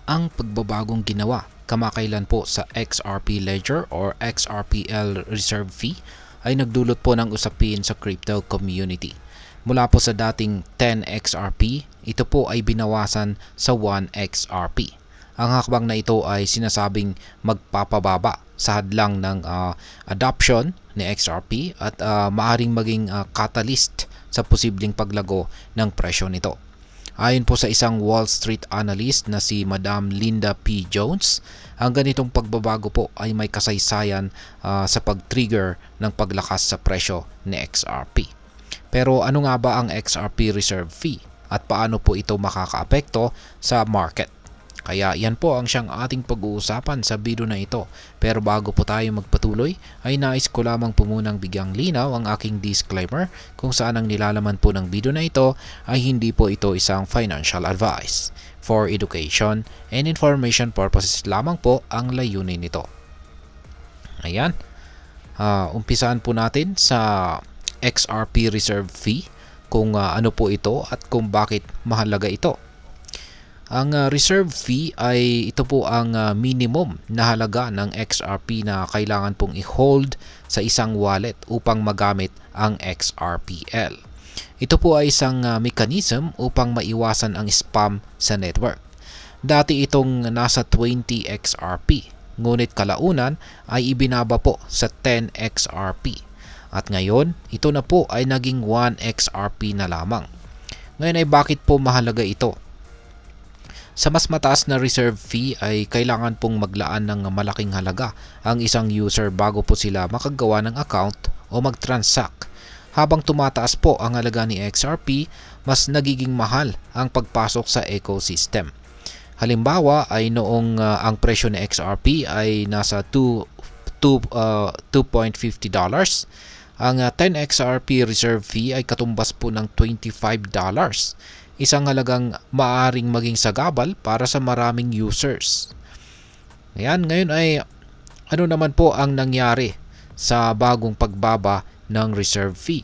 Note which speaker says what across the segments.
Speaker 1: ang pagbabagong ginawa kamakailan po sa XRP Ledger or XRPL Reserve Fee ay nagdulot po ng usapin sa crypto community. Mula po sa dating 10 XRP, ito po ay binawasan sa 1 XRP. Ang hakbang na ito ay sinasabing magpapababa sa hadlang ng adoption ni XRP at maaring maging catalyst sa posibleng paglago ng presyo nito. Ayon po sa isang Wall Street analyst na si Madam Linda P. Jones, ang ganitong pagbabago po ay may kasaysayan sa pag-trigger ng paglakas sa presyo ni XRP. Pero ano nga ba ang XRP Reserve Fee at paano po ito makakaapekto sa market? Kaya yan po ang siyang ating pag-uusapan sa video na ito. Pero bago po tayo magpatuloy, ay nais ko lamang po munang bigyang linaw ang aking disclaimer kung saan ang nilalaman po ng video na ito ay hindi po ito isang financial advice. For education and information purposes lamang po ang layunin nito. Ayan, umpisaan po natin sa XRP Reserve Fee, kung ano po ito at kung bakit mahalaga ito. Ang reserve fee ay ito po ang minimum na halaga ng XRP na kailangan pong i-hold sa isang wallet upang magamit ang XRPL. Ito po ay isang mechanism upang maiwasan ang spam sa network. Dati itong nasa 20 XRP, ngunit kalaunan ay ibinaba po sa 10 XRP. At ngayon, ito na po ay naging 1 XRP na lamang. Ngayon ay bakit po mahalaga ito? Sa mas mataas na reserve fee ay kailangan pong maglaan ng malaking halaga ang isang user bago po sila makagawa ng account o mag-transact. Habang tumataas po ang halaga ni XRP, mas nagiging mahal ang pagpasok sa ecosystem. Halimbawa ay noong ang presyo ni XRP ay nasa $2.50, ang 10 XRP reserve fee ay katumbas po ng $25. Isang halagang maaring maging sagabal para sa maraming users. Ayan, ngayon ay ano naman po ang nangyari sa bagong pagbaba ng reserve fee?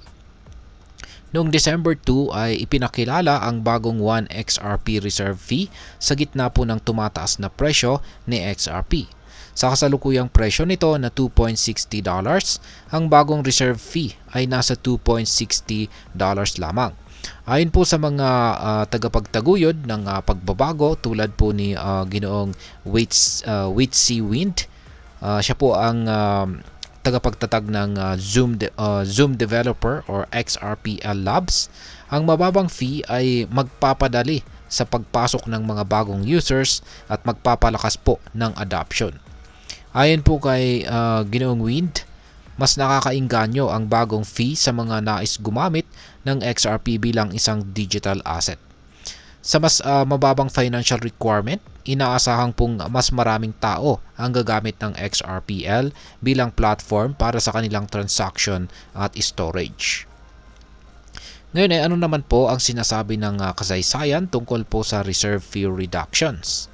Speaker 1: Noong December 2 ay ipinakilala ang bagong 1 XRP reserve fee sa gitna po ng tumataas na presyo ni XRP. Sa kasalukuyang presyo nito na $2.60, ang bagong reserve fee ay nasa $2.60 lamang. Ayon po sa mga tagapagtaguyod ng pagbabago tulad po ni Ginoong Witsi Wind, siya po ang tagapagtatag ng Zoom Developer or XRPL Labs, ang mababang fee ay magpapadali sa pagpasok ng mga bagong users at magpapalakas po ng adoption. Ayon po kay Ginoong Wind, mas nakakainganyo ang bagong fee sa mga nais gumamit ng XRP bilang isang digital asset. Sa mas mababang financial requirement, inaasahan pong mas maraming tao ang gagamit ng XRPL bilang platform para sa kanilang transaction at storage. Ngayon ay ano naman po ang sinasabi ng kasaysayan tungkol po sa reserve fee reductions?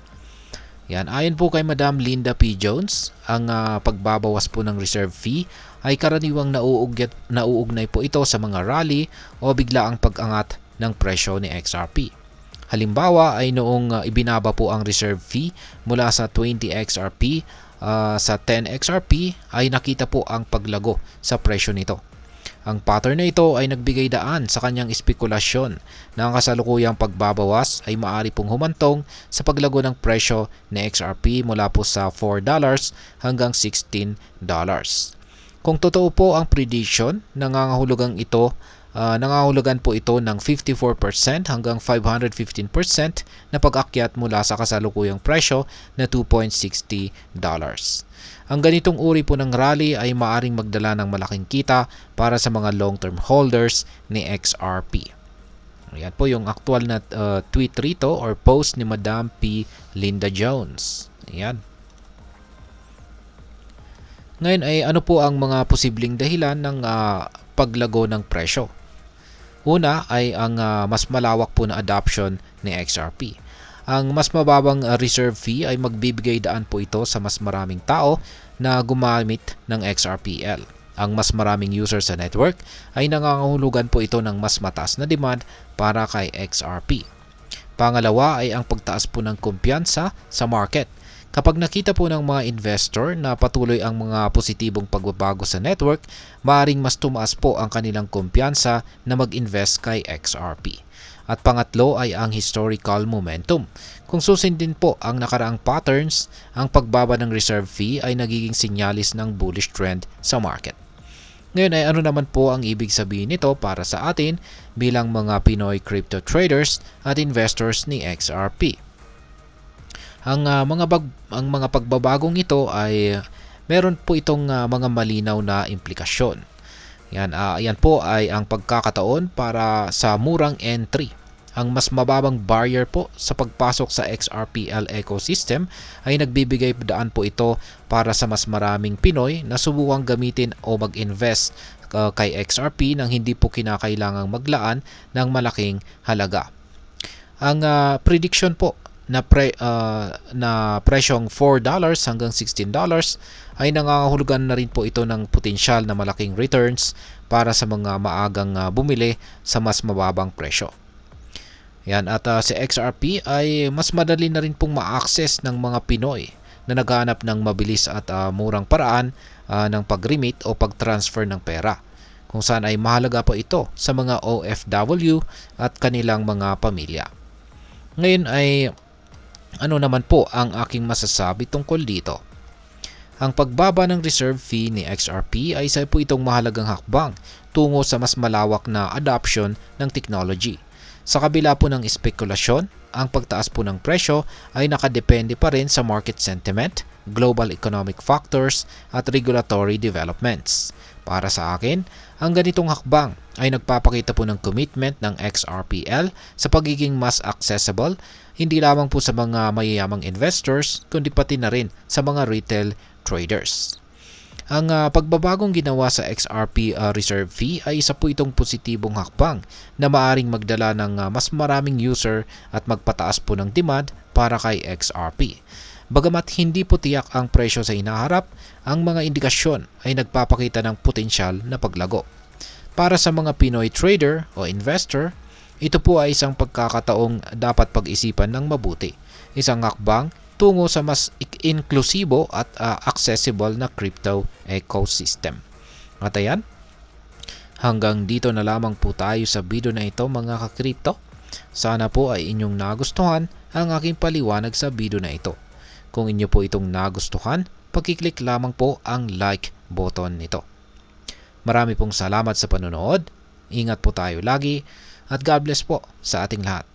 Speaker 1: Yan, ayon po kay Madam Linda P. Jones, ang pagbabawas po ng reserve fee ay karaniwang nauugnay po ito sa mga rally o biglaang pag-angat ng presyo ni XRP. Halimbawa ay noong ibinaba po ang reserve fee mula sa 20 XRP sa 10 XRP ay nakita po ang paglago sa presyo nito. Ang pattern na ito ay nagbigay daan sa kanyang espekulasyon na ang kasalukuyang pagbabawas ay maaari pong humantong sa paglago ng presyo ni XRP mula po sa $4 hanggang $16. Kung totoo po ang prediction, nangangahulugan po ito ng 54% hanggang 515% na pag-akyat mula sa kasalukuyang presyo na $2.60. Ang ganitong uri po ng rally ay maaring magdala ng malaking kita para sa mga long-term holders ni XRP. Ayan po yung aktual na tweet rito or post ni Madam P. Linda Jones. Ayan. Ngayon ay ano po ang mga posibleng dahilan ng paglago ng presyo? Una ay ang mas malawak po na adoption ni XRP. Ang mas mababang reserve fee ay magbibigay daan po ito sa mas maraming tao na gumamit ng XRPL. Ang mas maraming user sa network ay nangangahulugan po ito ng mas mataas na demand para kay XRP. Pangalawa ay ang pagtaas po ng kumpiyansa sa market. Kapag nakita po ng mga investor na patuloy ang mga positibong pagbabago sa network, maaaring mas tumaas po ang kanilang kumpiyansa na mag-invest kay XRP. At pangatlo ay ang historical momentum. Kung susundin po ang nakaraang patterns, ang pagbaba ng reserve fee ay nagiging sinyalis ng bullish trend sa market. Ngayon ay ano naman po ang ibig sabihin nito para sa atin bilang mga Pinoy crypto traders at investors ni XRP? Ang mga pagbabagong ito ay meron po itong mga malinaw na implikasyon. Yan po ay ang pagkakataon para sa murang entry. Ang mas mababang barrier po sa pagpasok sa XRPL ecosystem ay nagbibigay daan po ito para sa mas maraming Pinoy na subukang gamitin o mag-invest kay XRP nang hindi po kinakailangang maglaan ng malaking halaga. Ang prediction po na presyong $4 hanggang $16 ay nangangahulugan na rin po ito ng potensyal na malaking returns para sa mga maagang bumili sa mas mababang presyo. Yan, at si XRP ay mas madali na rin pong ma-access ng mga Pinoy na naghahanap ng mabilis at murang paraan ng pag-remit o pag-transfer ng pera, kung saan ay mahalaga po ito sa mga OFW at kanilang mga pamilya. Ngayon ay ano naman po ang aking masasabi tungkol dito? Ang pagbaba ng reserve fee ni XRP ay isa po itong mahalagang hakbang tungo sa mas malawak na adoption ng technology. Sa kabila po ng espekulasyon, ang pagtaas po ng presyo ay nakadepende pa rin sa market sentiment, global economic factors at regulatory developments. Para sa akin, ang ganitong hakbang ay nagpapakita po ng commitment ng XRPL sa pagiging mas accessible hindi lamang po sa mga mayayamang investors kundi pati na rin sa mga retail traders. Ang pagbabagong ginawa sa XRP reserve fee ay isa po itong positibong hakbang na maaring magdala ng mas maraming user at magpataas po ng demand para kay XRP. Bagamat hindi po tiyak ang presyo sa hinaharap, ang mga indikasyon ay nagpapakita ng potensyal na paglago. Para sa mga Pinoy trader o investor, ito po ay isang pagkakataong dapat pag-isipan ng mabuti. Isang hakbang tungo sa mas inklusibo at accessible na crypto ecosystem. At ayan, hanggang dito na lamang po tayo sa video na ito mga ka-crypto. Sana po ay inyong nagustuhan ang aking paliwanag sa video na ito. Kung inyo po itong nagustuhan, pag-click lamang po ang like button nito. Marami pong salamat sa panonood. Ingat po tayo lagi at God bless po sa ating lahat.